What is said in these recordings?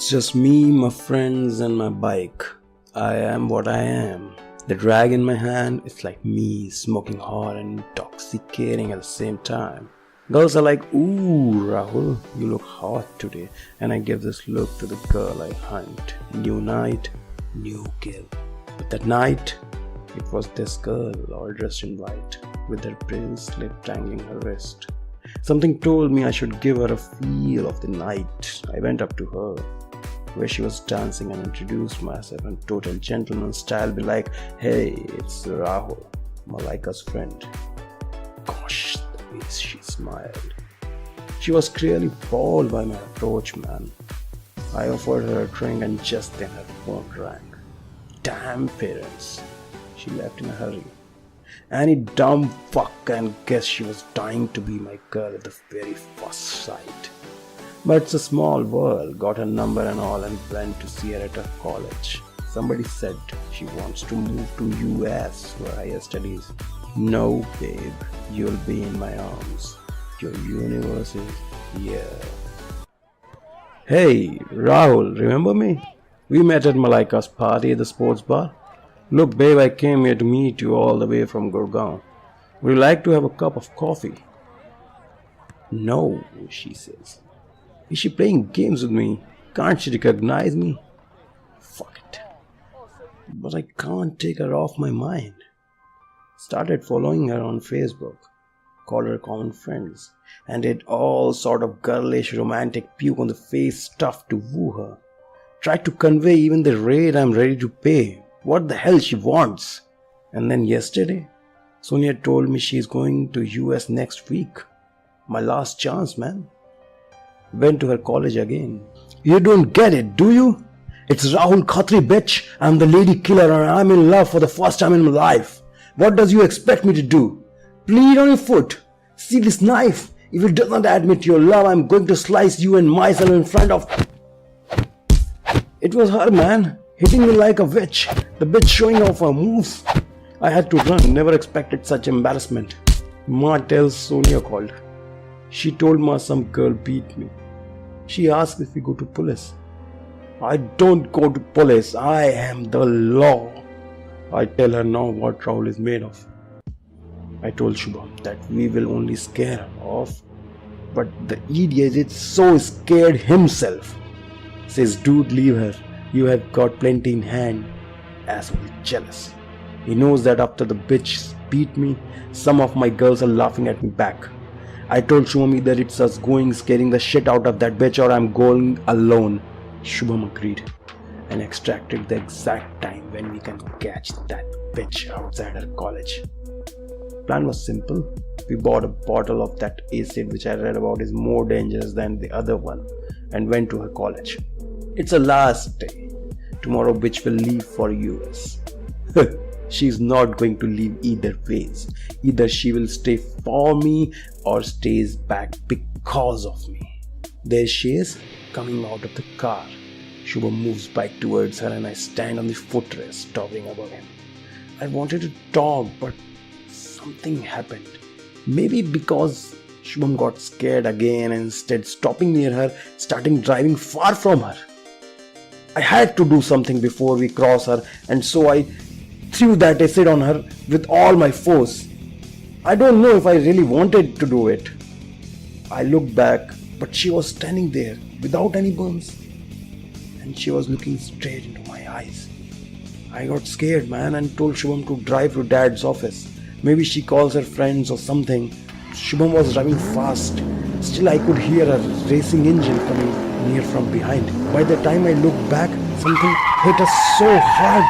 It's just me, my friends, and my bike. I am what I am. The drag in my hand is like me, smoking hot and intoxicating at the same time. Girls are like, "Ooh, Rahul, you look hot today." And I give this look to the girl I hunt. New night, new kill. But that night, it was this girl, all dressed in white, with her bracelet dangling her wrist. Something told me I should give her a feel of the night. I went up to her, where she was dancing, and introduced myself in total gentleman style, be like, "Hey, it's Rahul, Malaika's friend." Gosh, the way she smiled. She was clearly bowled by my approach, man. I offered her a drink and just then her phone rang. Damn parents. She left in a hurry. Any dumb fuck can guess she was dying to be my girl at the very first sight. But it's a small world, got her number and all, and went to see her at her college. Somebody said she wants to move to US for higher studies. No, babe, you'll be in my arms. Your universe is here. Hey, Rahul, remember me? We met at Malaika's party at the sports bar. Look, babe, I came here to meet you all the way from Gurgaon. Would you like to have a cup of coffee? No, she says. Is she playing games with me? Can't she recognize me? Fuck it. But I can't take her off my mind. Started following her on Facebook. Called her common friends. And did all sort of girlish romantic puke on the face stuff to woo her. Tried to convey even the rate I'm ready to pay. What the hell she wants. And then yesterday, Sonia told me she's going to US next week. My last chance, man. Went to her college again. You don't get it, do you? It's Rahul Khatri, bitch. I'm the lady killer and I'm in love for the first time in my life. What does you expect me to do? Plead on your foot. See this knife? If it does not admit your love, I'm going to slice you and myself in front of... It was her, man. Hitting me like a witch. The bitch showing off her moves. I had to run. Never expected such embarrassment. Ma tells Sonia called. She told Ma some girl beat me. She asked if we go to police. I don't go to police. I am the law. I tell her now what Rahul is made of. I told Shubham that we will only scare her off. But the idiot is so scared himself. Says, dude, leave her. You have got plenty in hand. Asshole jealous. He knows that after the bitch beat me, some of my girls are laughing at me back. I told Shubham either it's us going scaring the shit out of that bitch or I'm going alone. Shubham agreed and extracted the exact time when we can catch that bitch outside her college. Plan was simple. We bought a bottle of that acid which I read about is more dangerous than the other one and went to her college. It's a last day. Tomorrow bitch will leave for US. She's not going to leave either ways. Either she will stay for me or stays back because of me. There she is, coming out of the car. Shubham moves back towards her and I stand on the footrest, towering above him. I wanted to talk, but something happened. Maybe because Shubham got scared again and instead stopping near her, starting driving far from her. I had to do something before we cross her, and so I threw that acid on her with all my force. I don't know if I really wanted to do it. I looked back, but she was standing there without any burns, and she was looking straight into my eyes. I got scared, man, and told Shubham to drive to Dad's office. Maybe she calls her friends or something. Shubham was driving fast. Still, I could hear a racing engine coming near from behind. By the time I looked back, something hit us so hard.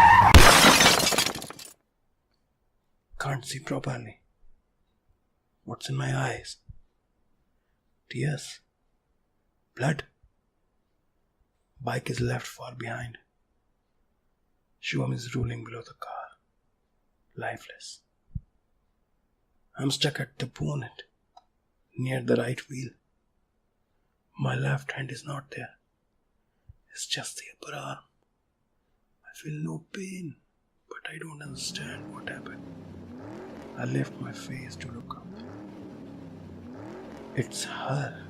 Can't see properly. What's in my eyes? Tears. Blood. Bike is left far behind. Shubham is rolling below the car. Lifeless. I'm stuck at the bonnet, near the right wheel. My left hand is not there. It's just the upper arm. I feel no pain, but I don't understand what happened. I lift my face to look up. It's her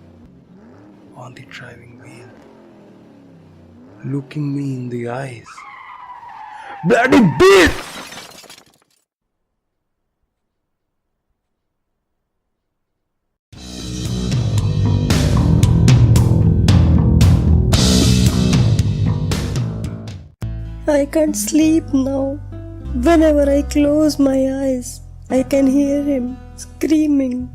on the driving wheel. looking me in the eyes. Bloody bitch! I can't sleep now. Whenever I close my eyes, I can hear him screaming,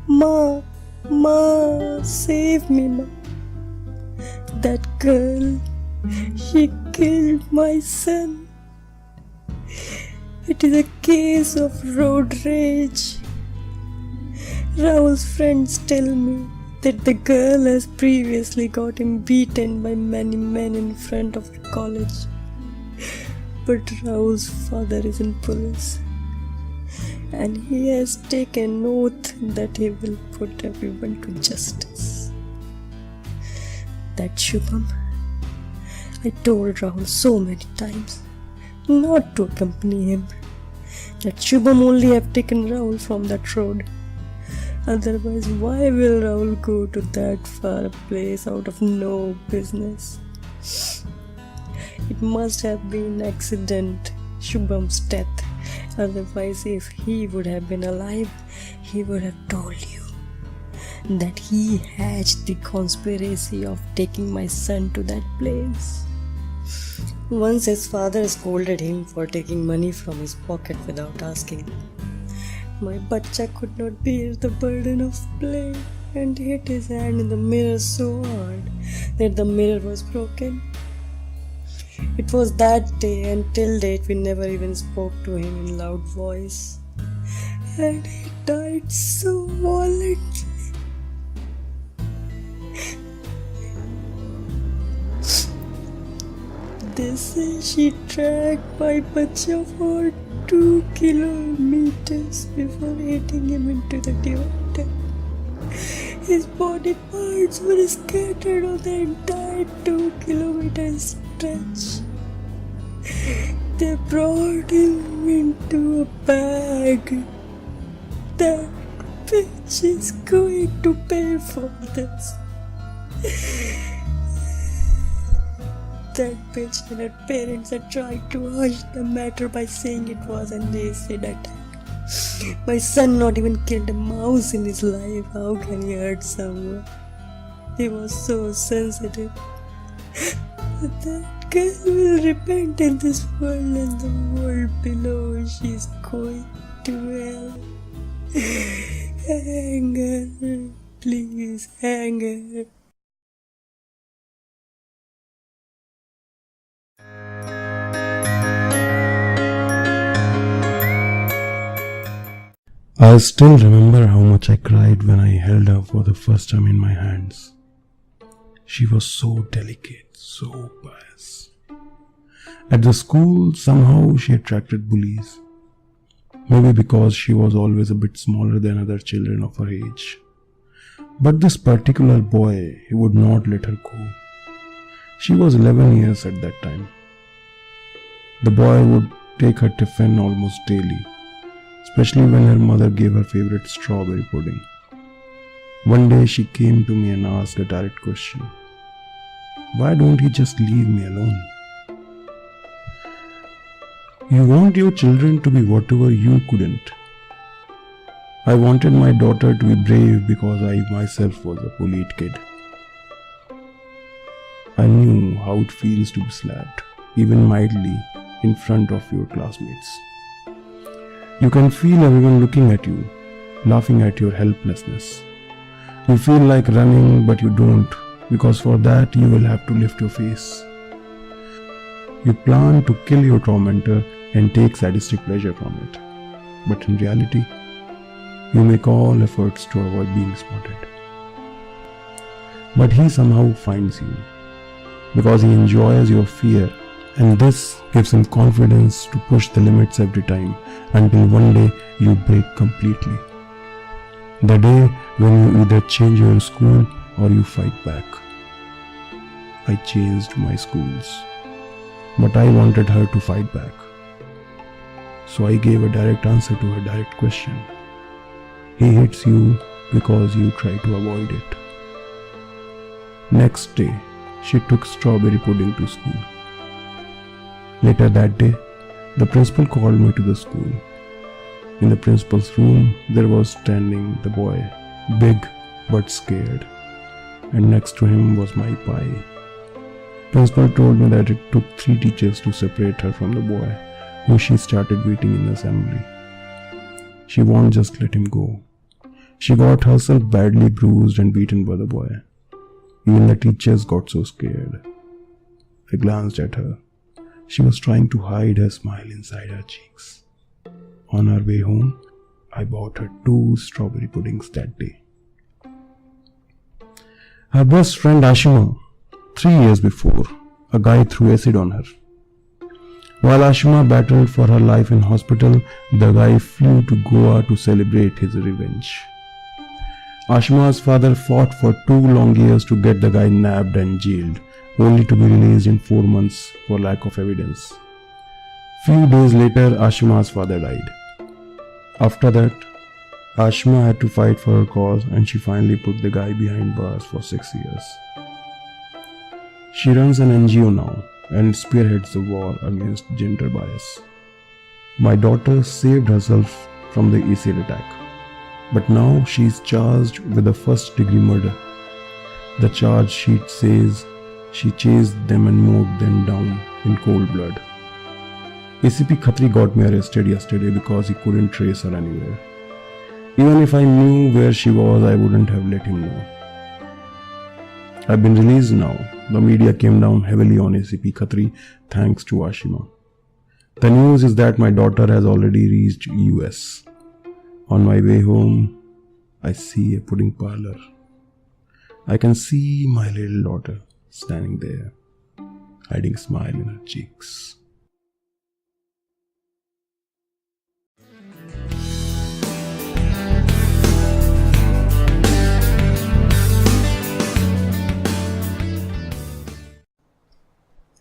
"Ma, Ma, save me, Ma." That girl, she killed my son. It is a case of road rage. Rahul's friends tell me that the girl has previously got him beaten by many men in front of the college. But Rahul's father is in police, and he has taken oath that he will put everyone to justice. That Shubham, I told Rahul so many times not to accompany him. That Shubham only have taken Rahul from that road. Otherwise, why will Rahul go to that far place out of no business? It must have been accident, Shubham's death. Otherwise, if he would have been alive, he would have told you that he hatched the conspiracy of taking my son to that place. Once his father scolded him for taking money from his pocket without asking. My bachcha could not bear the burden of play and hit his hand in the mirror so hard that the mirror was broken. It was that day, and till date we never even spoke to him in loud voice. And he died so violently. They say she dragged my bachcha for 2 kilometers before hitting him into the divider. His body parts were scattered on the entire 2 kilometer stretch. They brought him into a bag. That bitch is going to pay for this. That bitch and her parents had tried to hush the matter by saying it was an acid attack. My son not even killed a mouse in his life. How can he hurt someone? He was so sensitive. That girl will repent in this world, and the world below she is going to hell. Hang her, please hang her. I still remember how much I cried when I held her for the first time in my hands. She was so delicate, so pious. At the school, somehow she attracted bullies. Maybe because she was always a bit smaller than other children of her age. But this particular boy, he would not let her go. She was 11 years at that time. The boy would take her tiffin almost daily, especially when her mother gave her favorite strawberry pudding. One day she came to me and asked a direct question. Why don't you just leave me alone? You want your children to be whatever you couldn't. I wanted my daughter to be brave because I myself was a bullied kid. I knew how it feels to be slapped, even mildly, in front of your classmates. You can feel everyone looking at you, laughing at your helplessness. You feel like running, but you don't, because for that you will have to lift your face. You plan to kill your tormentor and take sadistic pleasure from it. But in reality, you make all efforts to avoid being spotted. But he somehow finds you, because he enjoys your fear, and this gives him confidence to push the limits every time, until one day you break completely. The day when you either change your school or you fight back. I changed my schools, but I wanted her to fight back. So I gave a direct answer to her direct question. He hits you because you try to avoid it. Next day, she took strawberry pudding to school. Later that day, the principal called me to the school. In the principal's room, there was standing the boy, big but scared, and next to him was my pie. Principal told me that it took 3 teachers to separate her from the boy, who she started beating in assembly. She won't just let him go. She got herself badly bruised and beaten by the boy. Even the teachers got so scared. I glanced at her. She was trying to hide her smile inside her cheeks. On our way home, I bought her 2 strawberry puddings that day. Her best friend Ashima, 3 years before, a guy threw acid on her. While Ashima battled for her life in hospital, the guy flew to Goa to celebrate his revenge. Ashima's father fought for 2 long years to get the guy nabbed and jailed, only to be released in 4 months for lack of evidence. Few days later, Ashima's father died. After that, Ashima had to fight for her cause, and she finally put the guy behind bars for 6 years. She runs an NGO now and spearheads the war against gender bias. My daughter saved herself from the ACL attack, but now she is charged with a first-degree murder. The charge sheet says she chased them and mowed them down in cold blood. ACP Khatri got me arrested yesterday because he couldn't trace her anywhere. Even if I knew where she was, I wouldn't have let him know. I've been released now. The media came down heavily on ACP Khatri thanks to Ashima. The news is that my daughter has already reached US. On my way home, I see a pudding parlor. I can see my little daughter standing there, hiding a smile in her cheeks.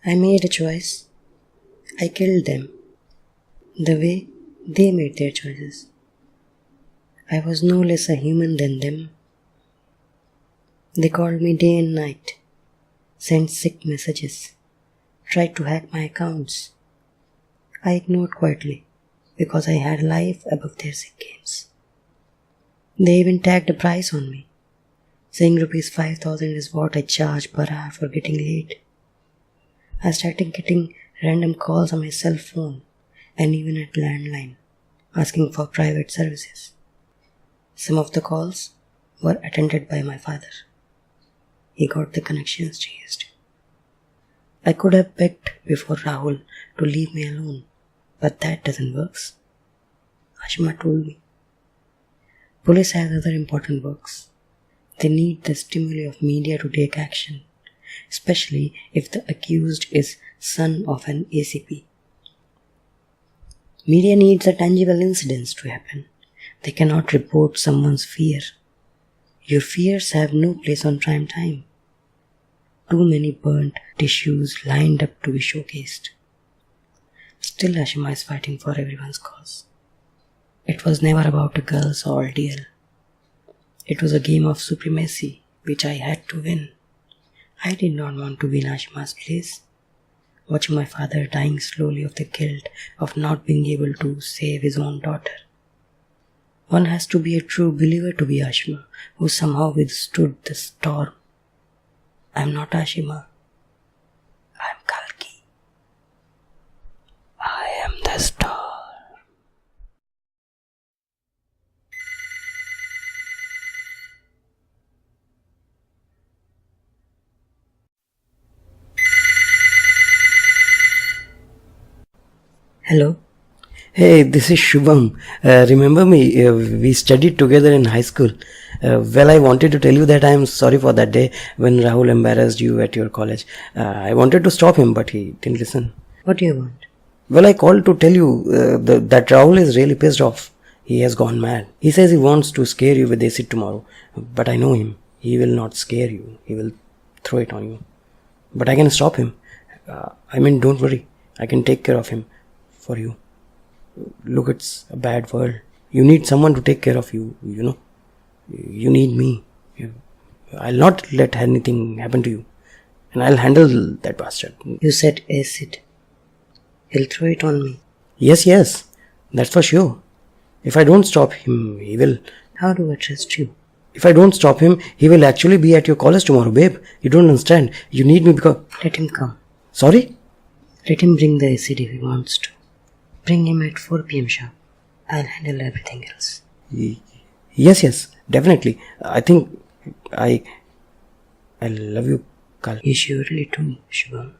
I made a choice. I killed them the way they made their choices. I was no less a human than them. They called me day and night, sent sick messages, tried to hack my accounts. I ignored quietly because I had life above their sick games. They even tagged a price on me, saying rupees 5,000 is what I charge per hour for getting late. I started getting random calls on my cell phone and even at landline, asking for private services. Some of the calls were attended by my father. He got the connections chased. I could have begged before Rahul to leave me alone, but that doesn't work. Ashima told me. Police has other important works. They need the stimuli of media to take action, especially if the accused is son of an ACP. Media needs a tangible incidents to happen. They cannot report someone's fear. Your fears have no place on prime time. Too many burnt tissues lined up to be showcased. Still, Ashima is fighting for everyone's cause. It was never about a girl's ordeal. It was a game of supremacy which I had to win. I did not want to win Ashima's place. Watching my father dying slowly of the guilt of not being able to save his own daughter. One has to be a true believer to be Ashima, who somehow withstood the storm. I am not Ashima. I am Kalki. I am the storm. Hello. Hey, this is Shubham. Remember me? We studied together in high school. I wanted to tell you that I am sorry for that day when Rahul embarrassed you at your college. I wanted to stop him, but he didn't listen. What do you want? I called to tell you that Rahul is really pissed off. He has gone mad. He says he wants to scare you with acid tomorrow. But I know him. He will not scare you. He will throw it on you. But I can stop him. Don't worry. I can take care of him for you. Look, it's a bad world. You need someone to take care of you, you know. You need me. I'll not let anything happen to you. and I'll handle that bastard. You said acid. He'll throw it on me. Yes, that's for sure. If I don't stop him, he will. How do I trust you? If I don't stop him, he will actually be at your college tomorrow, babe. You don't understand. You need me because... Let him come. Sorry? Let him bring the acid if he wants to. Bring him at 4 p.m. sharp. I'll handle everything else. Yes, definitely. I think I love you, Kal. You surely do, Shubham.